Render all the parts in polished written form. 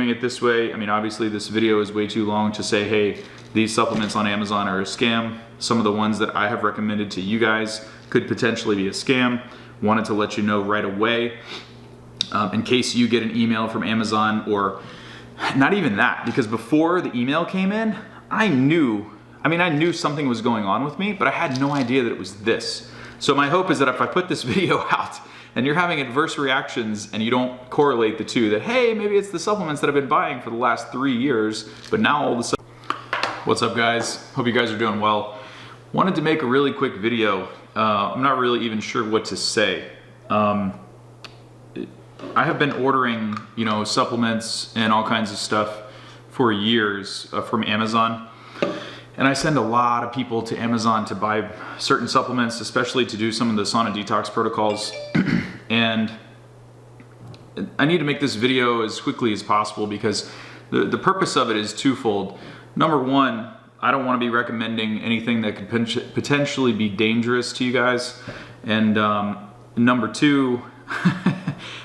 doing it this way. I mean, obviously this video is way too long to say, hey, these supplements on Amazon are a scam. Some of the ones that I have recommended to you guys could potentially be a scam. Wanted to let you know right away in case you get an email from Amazon, or not even that, because before the email came in, I knew something was going on with me, but I had no idea that it was this. So my hope is that if I put this video out and you're having adverse reactions and you don't correlate the two, that hey, maybe it's the supplements that I've been buying for the last 3 years, but now all of a sudden. What's up, guys? Hope you guys are doing well. Wanted to make a really quick video. I'm not really even sure what to say. I have been ordering, supplements and all kinds of stuff for years from Amazon. And I send a lot of people to Amazon to buy certain supplements, especially to do some of the sauna detox protocols. And I need to make this video as quickly as possible because the purpose of it is twofold. Number one, I don't want to be recommending anything that could potentially be dangerous to you guys. And number two,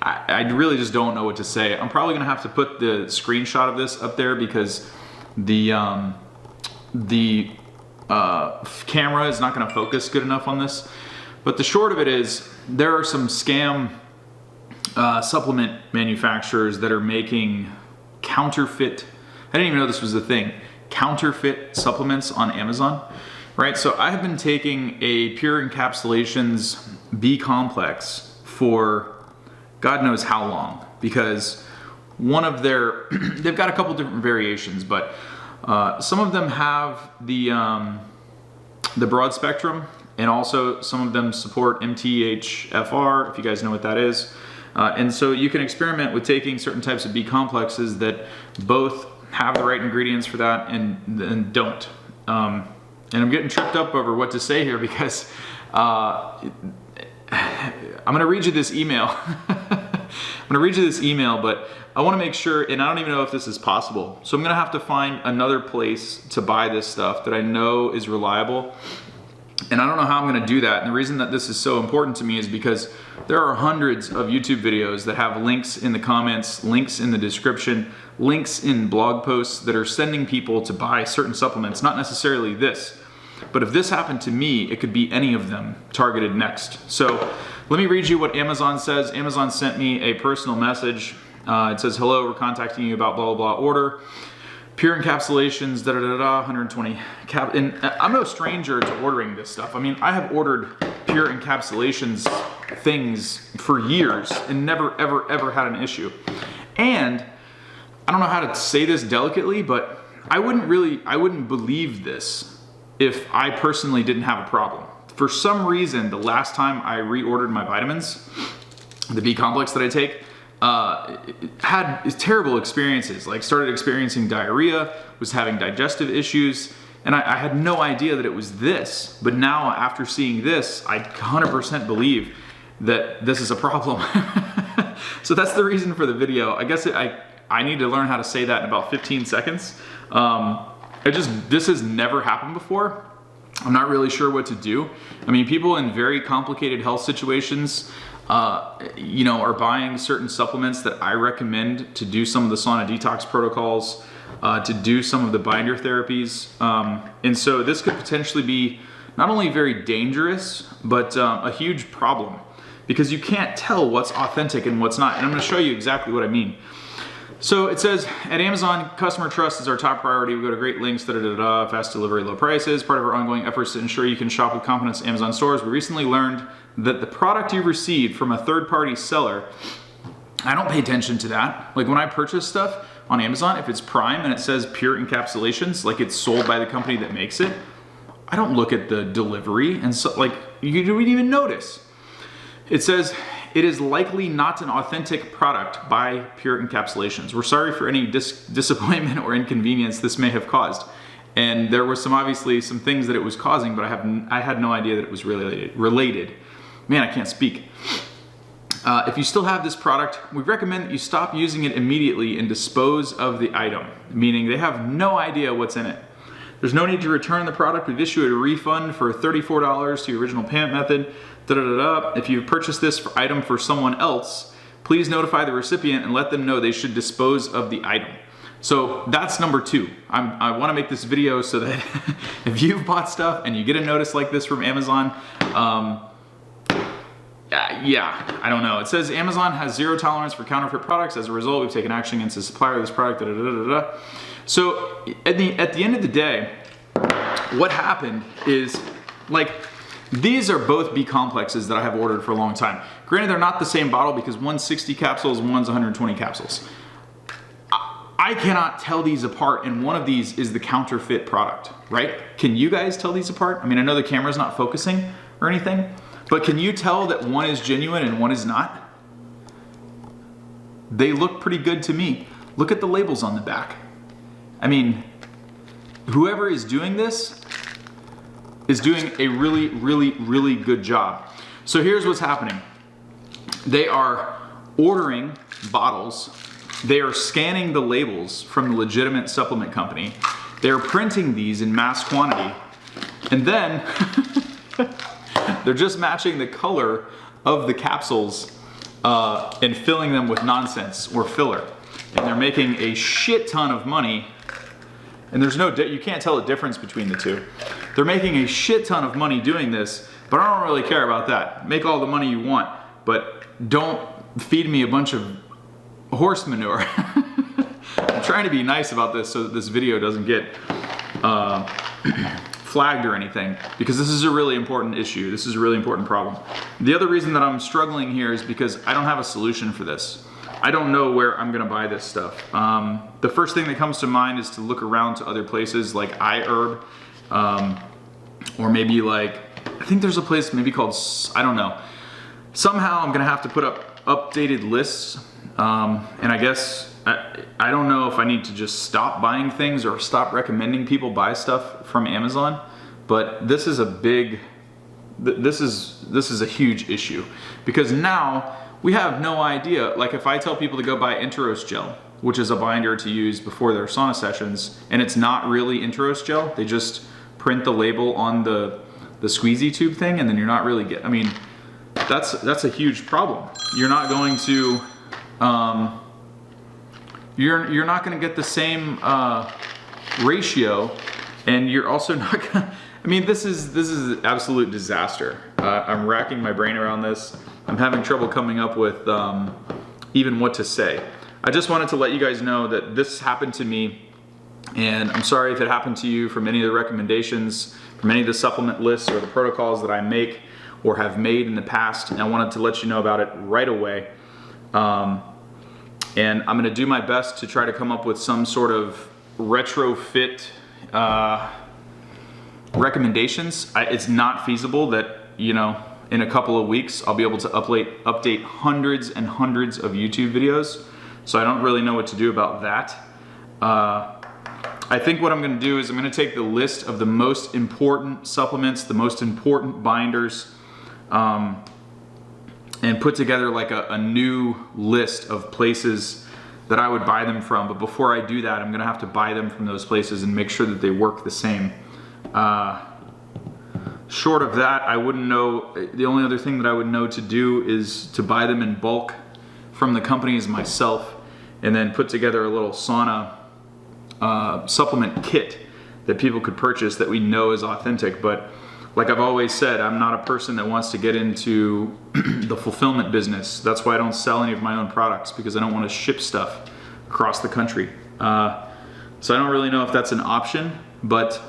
I really just don't know what to say. I'm probably gonna have to put the screenshot of this up there because the camera is not gonna focus good enough on this. But the short of it is, there are some scam supplement manufacturers that are making counterfeit, I didn't even know this was a thing, counterfeit supplements on Amazon, right? So I have been taking a Pure Encapsulations B complex for God knows how long, because one of their, they've got a couple different variations, but some of them have the broad spectrum, and also some of them support MTHFR, if you guys know what that is. And so you can experiment with taking certain types of B complexes that both have the right ingredients for that and don't. And I'm getting tripped up over what to say here because I'm gonna read you this email. I'm gonna read you this email, but I wanna make sure, and I don't even know if this is possible. So I'm gonna have to find another place to buy this stuff that I know is reliable. And I don't know how I'm gonna do that. And the reason that this is so important to me is because there are hundreds of YouTube videos that have links in the comments, links in the description, links in blog posts that are sending people to buy certain supplements, not necessarily this. But if this happened to me, it could be any of them targeted next. So let me read you what Amazon says. Amazon sent me a personal message. It says, hello, we're contacting you about blah, blah, blah order. Pure Encapsulations, 120 cap. And I'm no stranger to ordering this stuff. I mean, I have ordered Pure Encapsulations things for years and never, ever, ever had an issue. And I don't know how to say this delicately, but I wouldn't believe this if I personally didn't have a problem. For some reason, the last time I reordered my vitamins, the B complex that I take, had terrible experiences, like started experiencing diarrhea, was having digestive issues, and I had no idea that it was this. But now after seeing this, I 100% believe that this is a problem. So that's the reason for the video. I guess I need to learn how to say that in about 15 seconds. This has never happened before. I'm not really sure what to do. I mean, people in very complicated health situations are buying certain supplements that I recommend to do some of the sauna detox protocols, to do some of the binder therapies. And so this could potentially be not only very dangerous, but a huge problem because you can't tell what's authentic and what's not. And I'm gonna show you exactly what I mean. So it says, at Amazon, customer trust is our top priority. We go to great links, fast delivery, low prices. Part of our ongoing efforts to ensure you can shop with confidence at Amazon stores. We recently learned that the product you received from a third-party seller, I don't pay attention to that. Like when I purchase stuff on Amazon, if it's Prime and it says Pure Encapsulations, like it's sold by the company that makes it, I don't look at the delivery, and so like you wouldn't even notice. It says, it is likely not an authentic product by Pure Encapsulations. We're sorry for any disappointment or inconvenience this may have caused. And there were obviously some things that it was causing, but I had no idea that it was related. Man, I can't speak. If you still have this product, we recommend that you stop using it immediately and dispose of the item, meaning they have no idea what's in it. There's no need to return the product. We've issued a refund for $34 to your original payment method. If you've purchased this item for someone else, please notify the recipient and let them know they should dispose of the item. So that's number 2. I want to make this video so that if you've bought stuff and you get a notice like this from Amazon, yeah, I don't know. It says Amazon has zero tolerance for counterfeit products. As a result, we've taken action against the supplier of this product. Da, da, da, da, da. So at the end of the day, what happened is, like, these are both B complexes that I have ordered for a long time. Granted, they're not the same bottle because one's 60 capsules and one's 120 capsules. I cannot tell these apart, and one of these is the counterfeit product, right? Can you guys tell these apart? I mean, I know the camera's not focusing or anything, but can you tell that one is genuine and one is not? They look pretty good to me. Look at the labels on the back. I mean, whoever is doing this is doing a really, really, really good job. So here's what's happening. They are ordering bottles. They are scanning the labels from the legitimate supplement company. They're printing these in mass quantity. And then they're just matching the color of the capsules and filling them with nonsense or filler. And they're making a shit ton of money. And there's no, you can't tell the difference between the two. They're making a shit ton of money doing this, but I don't really care about that. Make all the money you want, but don't feed me a bunch of horse manure. I'm trying to be nice about this so that this video doesn't get flagged or anything, because this is a really important issue. This is a really important problem. The other reason that I'm struggling here is because I don't have a solution for this. I don't know where I'm gonna buy this stuff. The first thing that comes to mind is to look around to other places like iHerb, or maybe like, I think there's a place maybe called, I don't know. Somehow I'm gonna have to put up updated lists, and I guess, I don't know if I need to just stop buying things or stop recommending people buy stuff from Amazon, but this is a big, this is a huge issue, because now we have no idea. Like, if I tell people to go buy Interos gel, which is a binder to use before their sauna sessions, and it's not really Interos gel, they just print the label on the squeezy tube thing, and then you're not really I mean, that's a huge problem. You're not going to, you're not going to get the same ratio, and you're also not gonna, I mean, this is an absolute disaster. I'm racking my brain around this. I'm having trouble coming up with even what to say. I just wanted to let you guys know that this happened to me, and I'm sorry if it happened to you from any of the recommendations, from any of the supplement lists or the protocols that I make or have made in the past. And I wanted to let you know about it right away. And I'm gonna do my best to try to come up with some sort of retrofit recommendations. It's not feasible that, you know, in a couple of weeks I'll be able to update hundreds and hundreds of YouTube videos. So I don't really know what to do about that. I think what I'm gonna do is I'm gonna take the list of the most important supplements, the most important binders, and put together like a new list of places that I would buy them from. But before I do that, I'm gonna have to buy them from those places and make sure that they work the same. Short of that, I wouldn't know. The only other thing that I would know to do is to buy them in bulk from the companies myself, and then put together a little sauna supplement kit that people could purchase that we know is authentic. But like I've always said, I'm not a person that wants to get into the fulfillment business. That's why I don't sell any of my own products, because I don't want to ship stuff across the country. So I don't really know if that's an option, but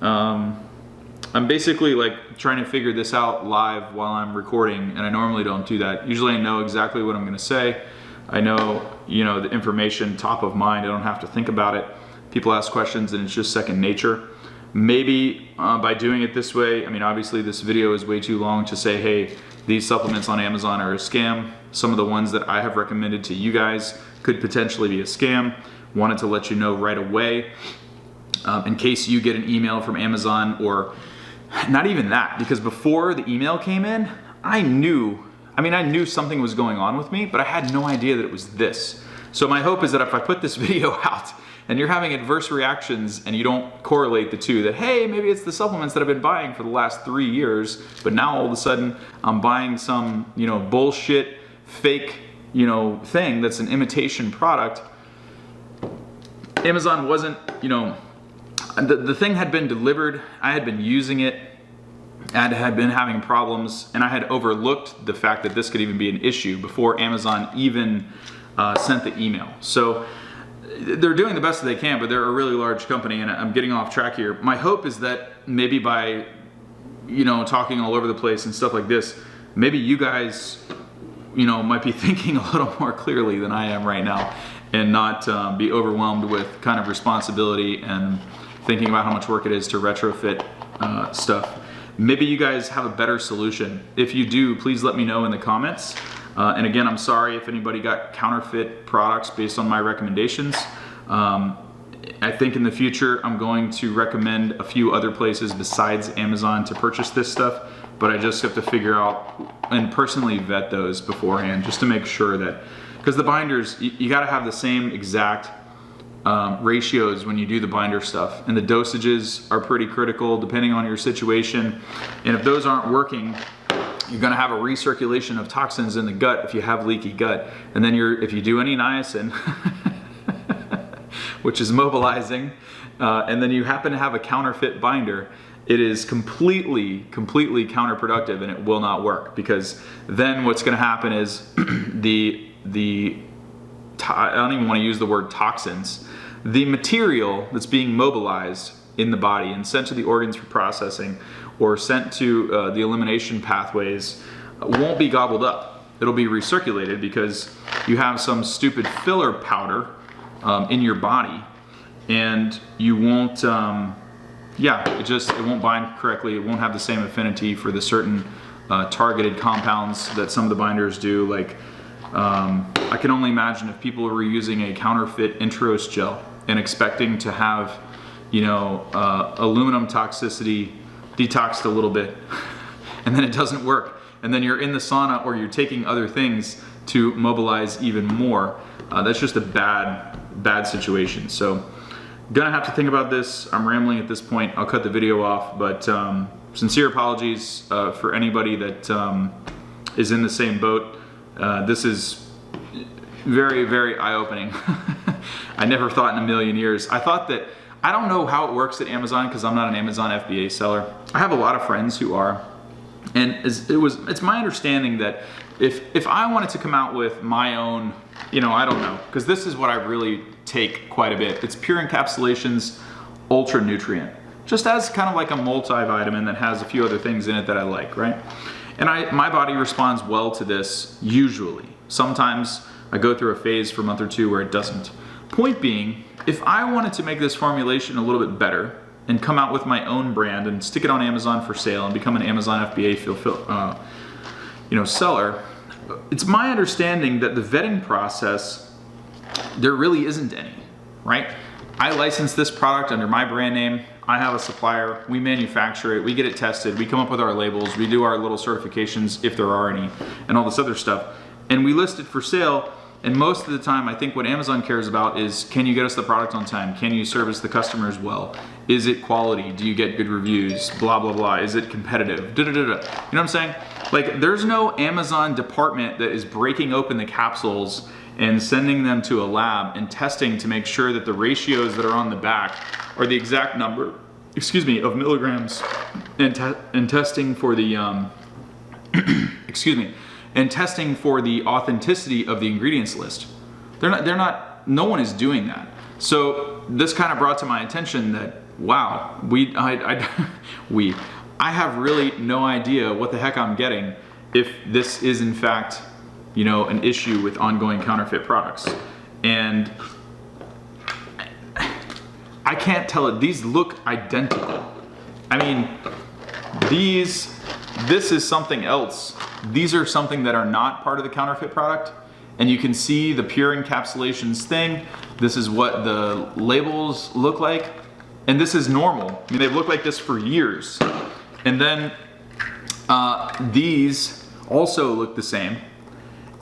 I'm basically like trying to figure this out live while I'm recording, and I normally don't do that. Usually I know exactly what I'm gonna say. I know, you know, the information top of mind. I don't have to think about it. People ask questions and it's just second nature. Maybe by doing it this way, I mean, obviously this video is way too long to say, hey, these supplements on Amazon are a scam. Some of the ones that I have recommended to you guys could potentially be a scam. Wanted to let you know right away, in case you get an email from Amazon, or not even that, because before the email came in, I knew something was going on with me, but I had no idea that it was this. So my hope is that if I put this video out and you're having adverse reactions and you don't correlate the two, that hey, maybe it's the supplements that I've been buying for the last 3 years, but now all of a sudden I'm buying some, you know, bullshit, fake thing that's an imitation product. Amazon wasn't, the thing had been delivered, I had been using it, and had been having problems, and I had overlooked the fact that this could even be an issue before Amazon even sent the email. So they're doing the best that they can, but they're a really large company, and I'm getting off track here. My hope is that maybe by, talking all over the place and stuff like this, maybe you guys, might be thinking a little more clearly than I am right now, and not be overwhelmed with kind of responsibility and thinking about how much work it is to retrofit stuff. Maybe you guys have a better solution. If you do, please let me know in the comments. And again, I'm sorry if anybody got counterfeit products based on my recommendations. I think in the future, I'm going to recommend a few other places besides Amazon to purchase this stuff, but I just have to figure out and personally vet those beforehand just to make sure that, because the binders, you gotta have the same exact ratios when you do the binder stuff, and the dosages are pretty critical depending on your situation, and if those aren't working, you're going to have a recirculation of toxins in the gut if you have leaky gut, and then if you do any niacin which is mobilizing, and then you happen to have a counterfeit binder, it is completely counterproductive, and it will not work, because then what's going to happen is I don't even want to use the word toxins. The material that's being mobilized in the body and sent to the organs for processing or sent to the elimination pathways won't be gobbled up. It'll be recirculated because you have some stupid filler powder in your body, and you won't, it won't bind correctly. It won't have the same affinity for the certain targeted compounds that some of the binders do, like I can only imagine if people were using a counterfeit Intros gel and expecting to have, aluminum toxicity detoxed a little bit, and then it doesn't work, and then you're in the sauna or you're taking other things to mobilize even more. That's just a bad situation. So gonna have to think about this. I'm rambling at this point. I'll cut the video off, but sincere apologies for anybody that is in the same boat. This is very eye-opening. I never thought in a million years. I thought that, I don't know how it works at Amazon because I'm not an Amazon FBA seller. I have a lot of friends who are, and it's my understanding that if I wanted to come out with my own, I don't know, because this is what I really take quite a bit. It's Pure Encapsulations Ultra Nutrient, just as kind of like a multivitamin that has a few other things in it that I like, right? And my body responds well to this usually. Sometimes I go through a phase for a month or two where it doesn't. Point being, if I wanted to make this formulation a little bit better and come out with my own brand and stick it on Amazon for sale and become an Amazon FBA seller, it's my understanding that the vetting process, there really isn't any, right? I license this product under my brand name. I have a supplier, we manufacture it, we get it tested, we come up with our labels, we do our little certifications if there are any, and all this other stuff, and we list it for sale. And most of the time, I think what Amazon cares about is, can you get us the product on time? Can you service the customers well? Is it quality? Do you get good reviews? Blah, blah, blah. Is it competitive? Da, da, da, da. You know what I'm saying? Like, there's no Amazon department that is breaking open the capsules and sending them to a lab and testing to make sure that the ratios that are on the back are the exact number, of milligrams, and testing for the, and testing for the authenticity of the ingredients list. No one is doing that. So this kind of brought to my attention that, wow, I have really no idea what the heck I'm getting if this is in fact, an issue with ongoing counterfeit products. And I can't tell it, these look identical. I mean, this is something else. These are something that are not part of the counterfeit product, and you can see the Pure Encapsulations thing. This is what the labels look like, and this is normal. I mean, they've looked like this for years. And then these also look the same,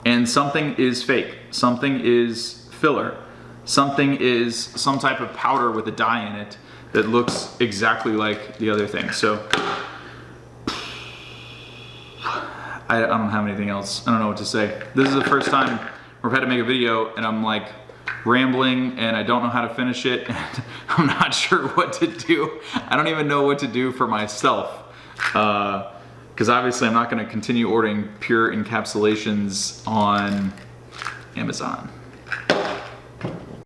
and something is fake, something is filler, something is some type of powder with a dye in it that looks exactly like the other thing. So I don't have anything else. I don't know what to say. This is the first time or I've had to make a video and I'm like rambling and I don't know how to finish it and I'm not sure what to do. I don't even know what to do for myself. Because obviously I'm not going to continue ordering pure encapsulations on Amazon.